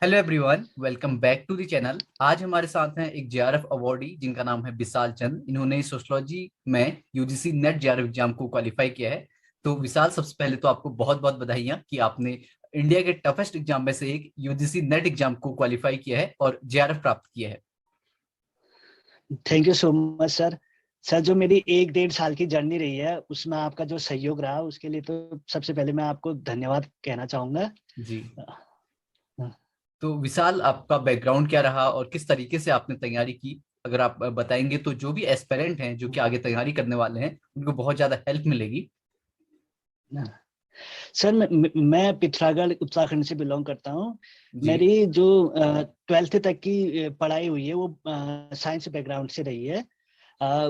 Hello everyone, welcome back to the channel. आज हमारे साथ हैं एक जेआरएफ अवॉर्डी जिनका नाम है विशाल चंद। इन्होंने सोशियोलॉजी में यूजीसी नेट जेआरएफ एग्जाम को क्वालिफाई किया है। तो विशाल, सबसे पहले तो आपको बहुत बहुत बधाइयां कि आपने इंडिया के टफेस्ट एग्जाम में से एक यूजीसी नेट एग्जाम को क्वालिफाई किया है और जेआरएफ प्राप्त किया है। Thank you so much sir. Sir, जो मेरी 1-1.5 साल की जर्नी रही है उसमें आपका जो सहयोग रहा उसके लिए तो सबसे पहले मैं आपको धन्यवाद कहना चाहूंगा। जी। तो विशाल, आपका बैकग्राउंड क्या रहा और किस तरीके से आपने तैयारी की? अगर आप बताएंगे तो जो भी एस्पिरेंट हैं, जो कि आगे तैयारी करने वाले हैं, उनको बहुत ज्यादा हेल्प मिलेगी। सर, मैं पिथौरागढ़ उत्तराखंड से बिलोंग करता हूँ। जी। मेरी जो 12th तक की पढ़ाई हुई है वो साइंस बैकग्राउंड से रही है।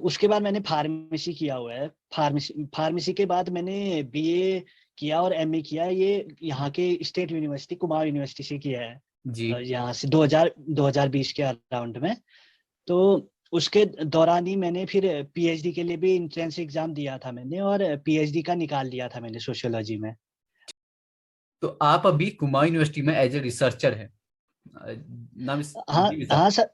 उसके बाद मैंने फार्मेसी किया हुआ है। फार्मेसी के बाद मैंने बीए किया और एमए किया। ये यहाँ के स्टेट यूनिवर्सिटी कुमाऊं यूनिवर्सिटी से किया है। जी। यहाँ से 2020 के अराउंड में। तो उसके दौरान ही मैंने फिर पीएचडी के लिए भी एंट्रेंस एग्जाम दिया था मैंने, और पीएचडी का निकाल लिया था मैंने सोशियोलॉजी में। तो आप अभी कुमाऊं यूनिवर्सिटी में एज ए रिसर्चर हैं। हाँ जी विशाल। हाँ सर।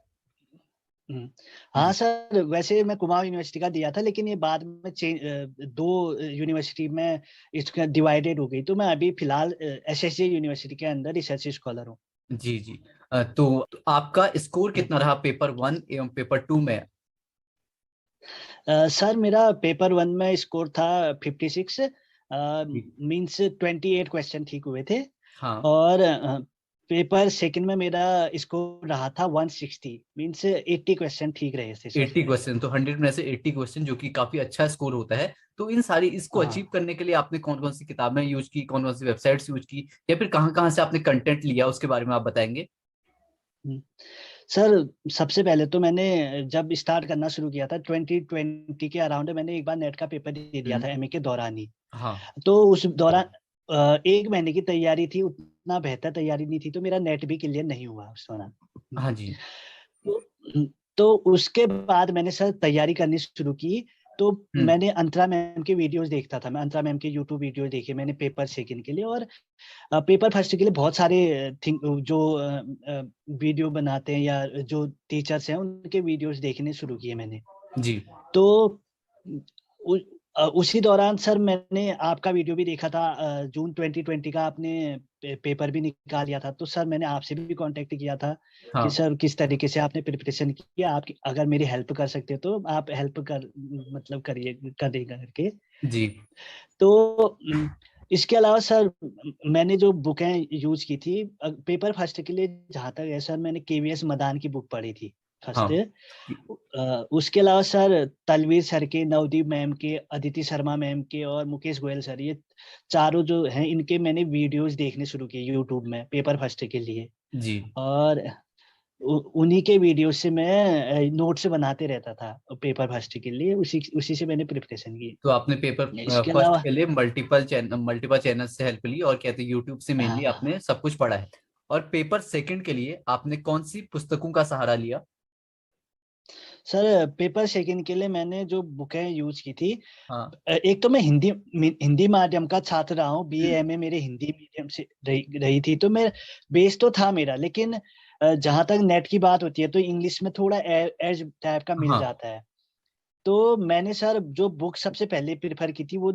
हम्म, हाँ जी। सर, वैसे मैं कुमाऊं यूनिवर्सिटी का दिया था, लेकिन ये बाद में दो यूनिवर्सिटी में इसका डिवाइडेड हो गई। तो मैं अभी फिलहाल एसएसजे यूनिवर्सिटी के अंदर रिसर्च स्कॉलर हूँ। जी। जी। तो आपका स्कोर कितना रहा पेपर 1 एवं पेपर 2 में? सर, मेरा पेपर 1 में स्कोर था 56। जी। मीन्स 28 क्वेश्चन ठीक हुए थे। हाँ। और पेपर सेकंड में मेरा स्कोर रहा था 160। मीन्स 80 क्वेश्चन ठीक रहे थे सर 80 मेरे। क्वेश्चन, तो 100 में से 80 क्वेश्चन, जो कि काफी अच्छा स्कोर होता है। तो इन सारी इसको अचीव हाँ। करने के लिए आपने कौन कौन सी किताबें यूज की, कौन कौन सी वेबसाइट्स यूज की, या फिर कहाँ कहाँ से आपने कंटेंट लिया, उसके बारे में आप बताएंगे? हम्म। सर, सबसे पहले तो मैंने जब स्टार्ट करना शुरू किया था 2020 के अराउंड, मैंने एक बार नेट का पेपर दे दिया हम्म। था एमए के दौरान ही। हाँ। तो उस दौरान 1 महीने की तैयारी थी, उतना बेहतर तैयारी नहीं थी, तो मेरा नेट भी क्लियर नहीं हुआ उस दौरान। हाँ जी। तो तो उसके बाद मैंने सर तैयारी करनी शुरू की। तो हम्म। मैंने अंतरा मैम के वीडियोस देखता था। मैं अंतरा मैम के यूट्यूब वीडियो देखे मैंने पेपर सेकंड के लिए, और पेपर फर्स्ट के लिए बहुत सारे थिंग जो वीडियो बनाते हैं या जो टीचर्स हैं उनके वीडियोस देखने शुरू किए मैंने। जी। तो उ, उसी दौरान सर मैंने आपका वीडियो भी देखा था। जून 2020 का आपने पेपर भी निकाल लिया था। तो सर मैंने आपसे भी कांटेक्ट किया था कि हाँ सर किस तरीके से आपने प्रिपरेशन किया। आप अगर मेरी हेल्प कर सकते हो तो आप हेल्प कर मतलब करिए, करिएगा करके। जी। तो इसके अलावा सर मैंने जो बुकें यूज की थी पेपर फर्स्ट के लिए, जहाँ तक है सर, मैंने केवीएस मदान की बुक पढ़ी थी फर्स्ट। हाँ। उसके अलावा सर तलवीर सर के, नवदीप मैम के, अदिति शर्मा मैम के और मुकेश गोयल सर, ये चारों जो हैं इनके मैंने वीडियोस देखने शुरू किए यूट्यूब में पेपर फर्स्ट के लिए। जी। और उन्हीं के वीडियो से मैं नोट्स बनाते रहता था पेपर फर्स्ट के लिए। उसी उसी से मैंने प्रिपरेशन की। तो आपने पेपर इसके फर्स्ट अलावा के लिए मल्टीपल चैनल से हेल्प ली, और कहते हैं यूट्यूब से मेनली हाँ आपने सब कुछ पढ़ा है। और पेपर सेकंड के लिए आपने कौन सी पुस्तकों का सहारा लिया? सर, पेपर सेकंड के लिए मैंने जो बुकें यूज की थी, हाँ। एक तो मैं हिंदी हिंदी माध्यम का छात्र रहा हूँ। बीए हम्म। एमए मेरे हिंदी मीडियम से रही थी, तो मैं बेस तो था मेरा। लेकिन जहां तक नेट की बात होती है तो इंग्लिश में थोड़ा एज टाइप का मिल हाँ। जाता है। तो मैंने सर जो बुक सबसे पहले प्रेफर की थी वो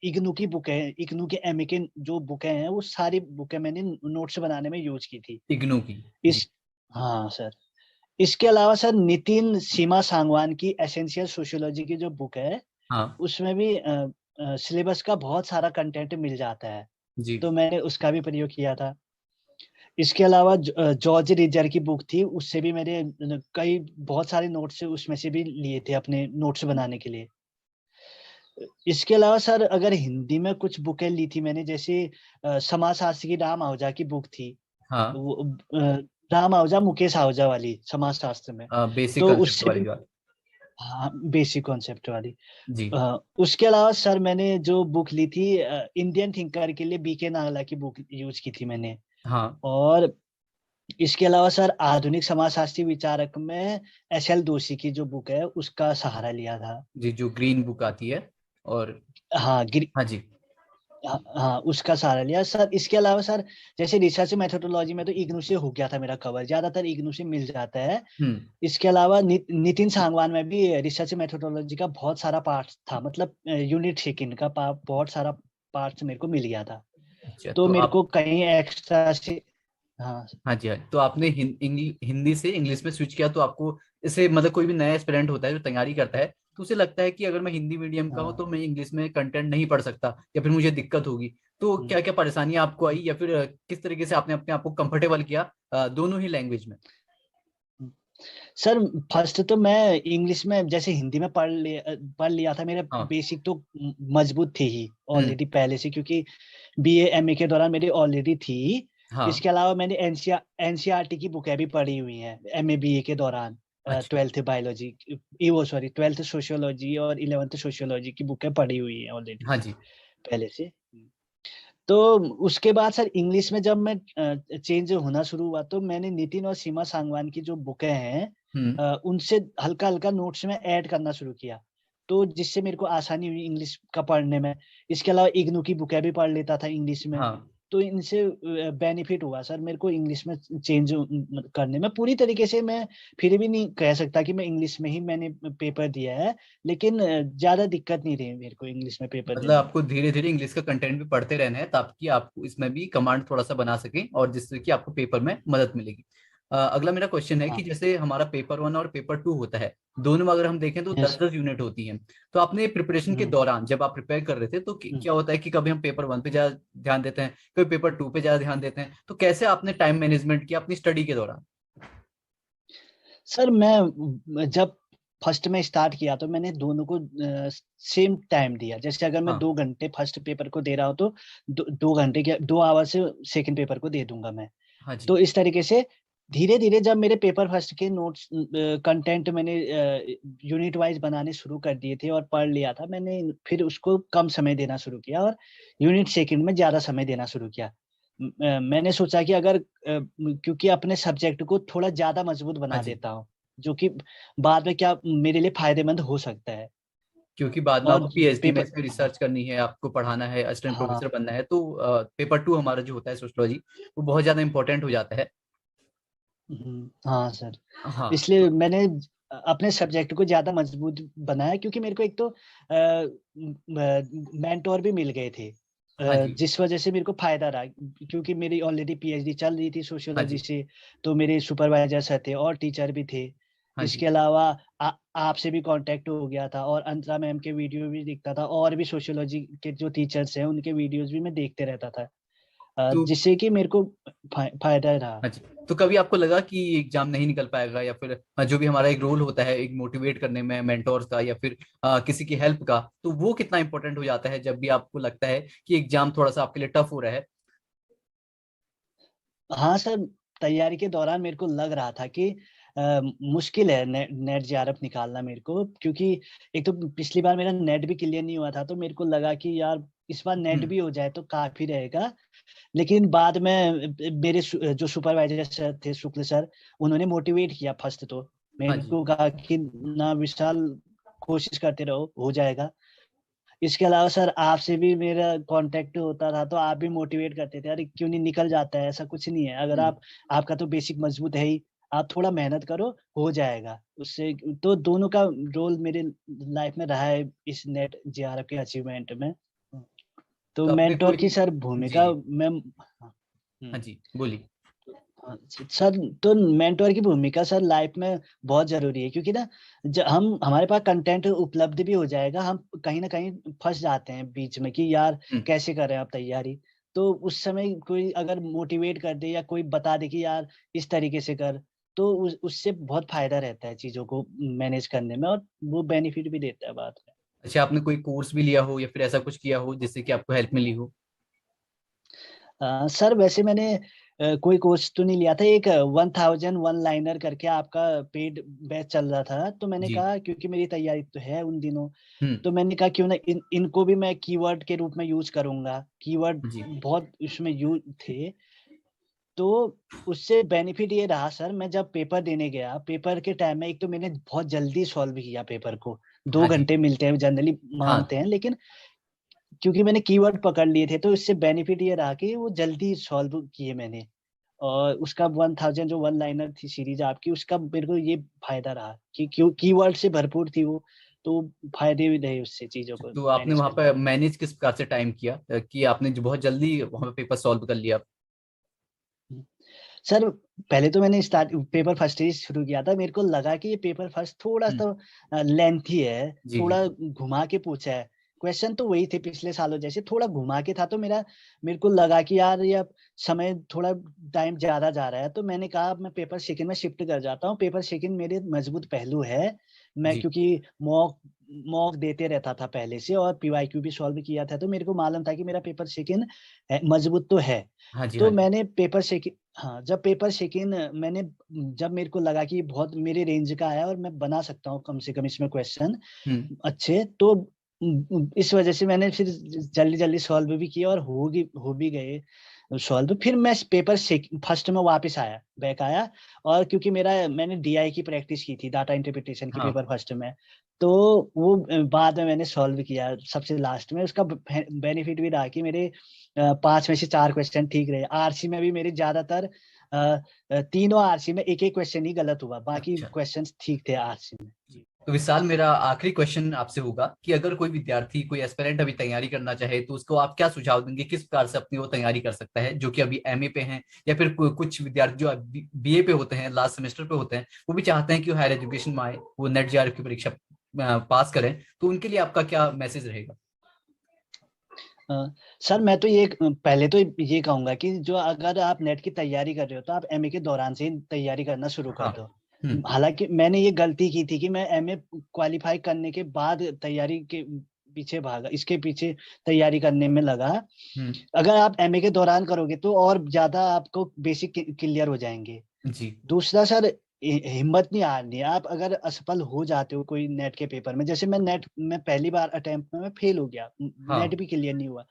इग्नू की बुक है। इग्नू के एमए के जो बुकें हैं वो सारी बुकें मैंने नोट्स बनाने में यूज की थी। इग्नू की। जी। इस हाँ सर। इसके अलावा सर नितिन सीमा सांगवान की एसेंशियल सोशियोलॉजी की जो बुक है हाँ। उसमें भी सिलेबस का बहुत सारा कंटेंट मिल जाता है। जी। तो मैंने उसका भी प्रयोग किया था। इसके अलावा जॉर्ज रिजर की बुक थी, उससे भी मेरे कई बहुत सारे नोट्स उसमें से भी लिए थे अपने नोट्स बनाने के लिए। इसके अलावा सर अगर हिंदी में कुछ बुकें ली थी मैंने, जैसे समाज शास्त्र की राम आहूजा की बुक थी। हाँ। वो राम आहूजा मुकेश आहूजा वाली समाज शास्त्र में। बेसिक तो कंसेप्ट उससे वाली भी, बात। हाँ, बेसिक कॉन्सेप्ट वाली। जी। उसके अलावा सर मैंने जो बुक ली थी इंडियन थिंकर के लिए बीके नागला की बुक यूज की थी मैंने। हाँ। और इसके अलावा सर आधुनिक समाजशास्त्री विचारक में एसएल दोषी की जो बुक है उसका सहारा लिया था। जी, जो ग्रीन बुक आती है। और हाँ, हाँ जी। हाँ, उसका सहारा लिया सर। इसके अलावा सर, जैसे रिसर्च मेथोडोलॉजी में तो इग्नू से हो गया था मेरा कवर, ज्यादातर इग्नू से मिल जाता है। हम्म। इसके अलावा नितिन सांगवान में भी रिसर्च मेथोडोलॉजी का बहुत सारा पार्ट था, मतलब यूनिट सेकंड का बहुत सारा पार्ट मेरे को मिल गया था। अच्छा, तो तो मेरे आप, को कहीं एक्स्ट्रा से, हाँ। हाँ जी, हाँ, तो आपने हिंदी से इंग्लिश में स्विच किया, तो आपको इससे मतलब कोई भी नया एस्पिरेंट होता है जो तैयारी करता है, तो उसे लगता है कि अगर मैं हिंदी मीडियम का हूँ तो हाँ। मैं इंग्लिश में कंटेंट नहीं पढ़ सकता या फिर मुझे दिक्कत होगी। तो हम्म, क्या क्या परेशानियां आपको आई, या फिर किस तरीके से आपने अपने आप को कंफर्टेबल किया दोनों ही लैंग्वेज में? हम्म। सर, फर्स्ट तो मैं इंग्लिश में जैसे हिंदी में पढ़ लिया था, मेरे हाँ। बेसिक तो मजबूत थी ही हम्म। ऑलरेडी पहले से, क्योंकि बीए एमए के दौरान मेरी ऑलरेडी थी। हाँ। इसके अलावा मैंने एनसीईआरटी की बुकें भी पढ़ी हुई हैं एमए बीए के दौरान। अच्छा। ट्वेल्थ बायोलॉजी, वो सॉरी, ट्वेल्थ सोशियोलॉजी और इलेवेंथ सोशियोलॉजी की बुकें पढ़ी हुई हैं ऑलरेडी हाँ जी। पहले से। तो उसके बाद सर इंग्लिश में जब मैं चेंज होना शुरू हुआ, तो मैंने नितिन और सीमा सांगवान की जो बुकें हैं, हम्म। उनसे हल्का हल्का नोट्स में ऐड करना शुरू किया, तो जिससे मेरे को आसानी हुई इंग्लिश का पढ़ने में। इसके अलावा इग्नू की बुकें भी पढ़ लेता था इंग्लिश में। हाँ, तो इनसे बेनिफिट हुआ सर मेरे को इंग्लिश में चेंज करने में। पूरी तरीके से मैं फिर भी नहीं कह सकता कि मैं इंग्लिश में ही मैंने पेपर दिया है, लेकिन ज्यादा दिक्कत नहीं रही मेरे को इंग्लिश में पेपर मतलब देने में। आपको धीरे धीरे इंग्लिश का कंटेंट भी पढ़ते रहना है ताकि आप इसमें भी कमांड थोड़ा सा बना सकें, और जिससे कि आपको पेपर में मदद मिलेगी। अगला मेरा क्वेश्चन है कि हाँ। जैसे हमारा पेपर 1 और पेपर 2 होता है, दोनों में अगर हम देखें तो यस। 10-10 यूनिट होती हैं। तो आपने प्रिपरेशन के हम्म। दौरान जब आप प्रिपेयर कर रहे थे, तो हम्म। क्या होता है कि कभी हम पेपर 1 पे ज्यादा ध्यान देते हैं, कभी पेपर 2 पे ज्यादा ध्यान देते हैं, तो कैसे आपने टाइम मैनेजमेंट किया अपनी स्टडी के दौरान? सर, मैं जब फर्स्ट में स्टार्ट किया तो मैंने दोनों को सेम टाइम दिया। जैसे अगर मैं हाँ। 2 घंटे फर्स्ट पेपर को दे रहा हूँ, तो 2 घंटे के 2 आवर से सेकंड पेपर को दे दूंगा मैं। हाँ जी। तो इस तरीके से धीरे धीरे जब मेरे पेपर फर्स्ट के नोट्स कंटेंट मैंने यूनिट वाइज बनाने शुरू कर दिए थे और पढ़ लिया था मैंने, फिर उसको कम समय देना शुरू किया और यूनिट सेकंड में ज्यादा समय देना शुरू किया। मैंने सोचा कि अगर क्योंकि अपने सब्जेक्ट को थोड़ा ज्यादा मजबूत हाँ बना जी, देता हूँ, जो कि बाद में क्या मेरे लिए फायदेमंद हो सकता है। क्योंकि बाद में और आपको पीएचडी में पेपर, इसमें रिसर्च करनी है, आपको पढ़ाना है, असिस्टेंट हाँ। प्रोफेसर बनना है, तो पेपर 2 हमारा जो होता है सोशियोलॉजी, वो बहुत ज्यादा इंपॉर्टेंट हो जाता है। हाँ सर, हाँ। इसलिए तो मैंने अपने सब्जेक्ट को ज्यादा मजबूत बनाया, क्योंकि मेरे को एक तो मेंटोर भी मिल गए थे, हाँ जी। जिस वजह से मेरे को फायदा रहा, क्योंकि मेरी ऑलरेडी पीएचडी चल रही थी हाँ सोशियोलॉजी जी। से। तो मेरे सुपरवाइजर सर थे और टीचर भी थे। हाँ जी। इसके अलावा आपसे भी कांटेक्ट हो गया था, और अंतरा मैम के वीडियो भी देखता था, और भी सोशियोलॉजी के जो टीचर्स हैं उनके वीडियोस भी मैं देखते रहता था, तो जिससे कि मेरे को फायदा रहा। हाँ जी, तो कभी आपको लगा कि एग्जाम नहीं निकल पाएगा, या फिर जो भी हमारा एक रोल होता है एक मोटिवेट करने में मेंटोर्स का, या फिर किसी की हेल्प का, तो वो कितना इंपॉर्टेंट हो जाता है जब भी आपको लगता है कि एग्जाम थोड़ा सा आपके लिए टफ हो रहा है? हाँ सर, तैयारी के दौरान मेरे को लग रहा था कि मुश्किल है नेट जेआरएफ निकालना मेरे को, क्योंकि एक तो पिछली बार मेरा नेट भी क्लियर नहीं हुआ था, तो मेरे को लगा कि यार इस बार नेट हम्म। भी हो जाए तो काफी रहेगा। लेकिन बाद में मेरे जो सुपरवाइजर सर थे, शुक्ल सर, उन्होंने मोटिवेट किया फर्स्ट तो। हाँ मेरे जी। को कहा कि ना विशाल, कोशिश करते रहो, हो जाएगा। इसके अलावा सर आपसे भी मेरा कांटेक्ट होता था, तो आप भी मोटिवेट करते थे, अरे क्यों नहीं, निकल जाता है, ऐसा कुछ नहीं है, अगर हम्म। आपका तो बेसिक मजबूत है ही, आप थोड़ा मेहनत करो, हो जाएगा उससे। तो दोनों का रोल मेरे लाइफ में रहा है इस नेट जेआरएफ के अचीवमेंट में। तो तो आपने मेंटोर की कोई, सर जी भूमिका जी, मैं, हाँ जी, बोलिए। हाँ, सर, तो मेंटोर की भूमिका सर लाइफ में बहुत जरूरी है, क्योंकि ना जब हम हमारे पास कंटेंट उपलब्ध भी हो जाएगा, हम कहीं ना कहीं फंस जाते हैं बीच में कि यार हम्म। कैसे कर रहे हैं आप तैयारी। तो उस समय कोई अगर मोटिवेट कर दे या कोई बता दे कि यार इस तरीके से कर, तो उससे बहुत फायदा रहता है चीजों को मैनेज करने में, और वो बेनिफिट भी देता है बाद में। अच्छा, आपने कोई कोर्स भी लिया हो या फिर ऐसा कुछ किया हो जिससे कि आपको हेल्प मिली हो? सर वैसे मैंने कोई कोर्स तो नहीं लिया था। एक 1001 लाइनर करके आपका पेड बैच चल रहा था, तो मैंने जी। कहा क्योंकि मेरी तैयारी तो है उन दिनों, हम्म। तो मैंने कहा क्यों ना इनको भी मैं कीवर्ड के रूप में यूज करूंगा। कीवर्ड जी। बहुत इसमें यूज थे। तो उससे बेनिफिट ये रहा सर, मैं जब पेपर देने गया, पेपर के टाइम में एक तो मैंने बहुत जल्दी सॉल्व किया पेपर को। दो हाँ जी। घंटे मिलते हैं जनरली हाँ। मांगते हैं, लेकिन क्योंकि मैंने कीवर्ड पकड़ लिए थे, तो इससे बेनिफिट ये रहा कि वो जल्दी सॉल्व किए मैंने। और उसका 1000 जो वन लाइनर थी सीरीज आपकी, उसका मेरे को ये फायदा रहा कि क्यों कीवर्ड से भरपूर थी वो, तो फायदे भी रहे उससे चीजों को तो आपने मैनेज वहां करने पर में। मैनेज किस प्रकार से टाइम किया कि आपने जो बहुत जल्दी वहां पे पेपर सॉल्व कर लिया? सर पहले तो मैंने स्टार्ट पेपर फर्स्ट ही शुरू किया था। मेरे को लगा कि ये पेपर फर्स्ट थोड़ा हम्म, सा लेंथी है, जी जी। थोड़ा घुमा के पूछा है। क्वेश्चन तो वही थे पिछले सालों जैसे, थोड़ा घुमा के था, तो मेरे को लगा कि यार ये अब समय थोड़ा टाइम ज्यादा जा रहा है, तो मैंने कहा अब मैं पेपर सेकंड में शिफ्ट कर जाता हूँ। पेपर सेकंड मेरे मजबूत पहलू है। मैं जी क्योंकि मॉक मॉक देते रहता था पहले से, और पीवाईक्यू भी सॉल्व किया था, तो मेरे को मालूम था कि मेरा पेपर सेकंड मजबूत तो है। हाँ जी। तो हाँ जी। मैंने पेपर सेकंड, हाँ जब पेपर सेकंड मैंने, जब मेरे को लगा कि बहुत मेरे रेंज का है और मैं बना सकता हूँ कम से कम इसमें क्वेश्चन हम्म। अच्छे, तो इस वजह से मैंने फिर जल्दी जल्दी सॉल्व भी किया और हो भी गए सॉल्व। फिर मैं पेपर फर्स्ट में वापस आया, बैक आया। और क्योंकि मैंने डीआई की प्रैक्टिस की थी, डाटा इंटरप्रिटेशन की, हाँ पेपर फर्स्ट में, तो वो बाद में मैंने सॉल्व किया सबसे लास्ट में। उसका बेनिफिट भी रहा कि मेरे 5 में से 4 क्वेश्चन ठीक रहे। आरसी में भी मेरे ज्यादातर तीनों आरसी में एक एक क्वेश्चन ही गलत हुआ, बाकी अच्छा। क्वेश्चंस ठीक थे आरसी में। तो विशाल, मेरा आखिरी क्वेश्चन आपसे होगा कि अगर कोई विद्यार्थी, कोई एस्पिरेंट अभी तैयारी करना चाहे तो उसको आप क्या सुझाव देंगे, किस प्रकार से अपनी वो तैयारी कर सकता है, जो कि अभी एमए पे हैं, या फिर कुछ विद्यार्थी जो बीए पे होते हैं, लास्ट सेमेस्टर पे होते हैं, वो भी चाहते हैं कि वो हायर एजुकेशन में आए, वो नेट जेआरएफ की परीक्षा पास करें, तो उनके लिए आपका क्या मैसेज रहेगा? सर मैं तो ये पहले तो ये कहूंगा कि जो अगर आप नेट की तैयारी कर रहे हो, तो आप एमए के दौरान से ही तैयारी करना शुरू कर हाँ। दो। हम्म। हालांकि मैंने ये गलती की थी कि मैं एमए क्वालिफाई करने के बाद तैयारी के पीछे भागा, इसके पीछे तैयारी करने में लगा। हम्म। अगर आप एमए के दौरान करोगे तो और ज्यादा आपको बेसिक क्लियर हो जाएंगे। जी। दूसरा सर, हिम्मत नहीं हारनी है। आप अगर असफल हो जाते हो कोई नेट के पेपर में, जैसे मैं नेट में पहली बार अटेम्प्ट में मैं फेल हो गया, नेट हाँ भी क्लियर नहीं हुआ,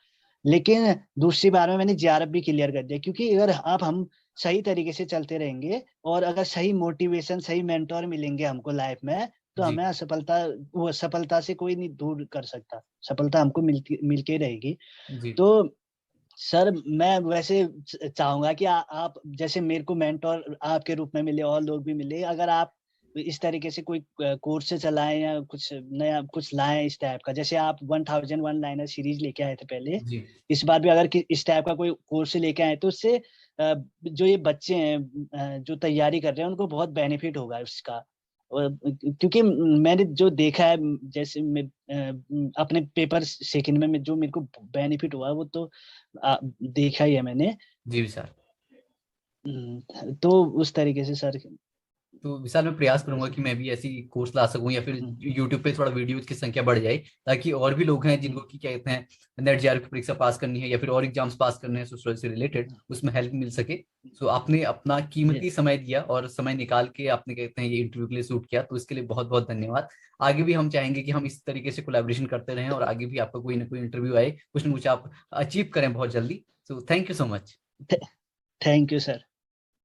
लेकिन दूसरी बार में मैंने जेआरएफ भी क्लियर कर दिया। क्योंकि अगर हम सही तरीके से चलते रहेंगे, और अगर सही मोटिवेशन, सही मेंटोर मिलेंगे हमको लाइफ में, तो जी। हमें सफलता से कोई नहीं दूर कर सकता। सफलता हमको मिलके रहेगी। जी। तो सर मैं वैसे चाहूंगा कि आप जैसे मेरे को मेंटोर आपके रूप में मिले, और लोग भी मिले। अगर आप इस तरीके से कोई कोर्स से चलाएं या कुछ नया कुछ लाएं इस टाइप का, जैसे आप 1000 वन लाइनर सीरीज लेके आए थे पहले, जी। इस बार भी अगर इस टाइप का कोई कोर्स लेके आए, तो उससे जो ये बच्चे हैं जो तैयारी कर रहे हैं, उनको बहुत बेनिफिट होगा उसका। क्योंकि मैंने जो देखा है, जैसे अपने पेपर सेकंड में जो मेरे को बेनिफिट हुआ, वो तो देखा ही है मैंने। जी विशाल। तो उस तरीके से सर। तो विशाल, मैं प्रयास करूंगा कि मैं भी ऐसी कोर्स ला सकूं, या फिर हम्म, यूट्यूब पे थोड़ा वीडियोज की संख्या बढ़ जाए, ताकि और भी लोग हैं जिनको हम्म, की क्या कहते हैं, नेट जेआरएफ की परीक्षा पास करनी है या फिर और एग्जाम्स पास करने हैं सोशल से रिलेटेड, उसमें हेल्प मिल सके। सो आपने अपना जी कीमती समय दिया और समय निकाल के आपने कहते हैं ये इंटरव्यू के लिए शूट किया, तो इसके लिए बहुत बहुत धन्यवाद। आगे भी हम चाहेंगे कि हम इस तरीके से कोलैबोरेशन करते रहें और आगे भी आपका कोई ना कोई इंटरव्यू आए, कुछ ना कुछ आप अचीव करें बहुत जल्दी। So thank you so much. Thank you sir.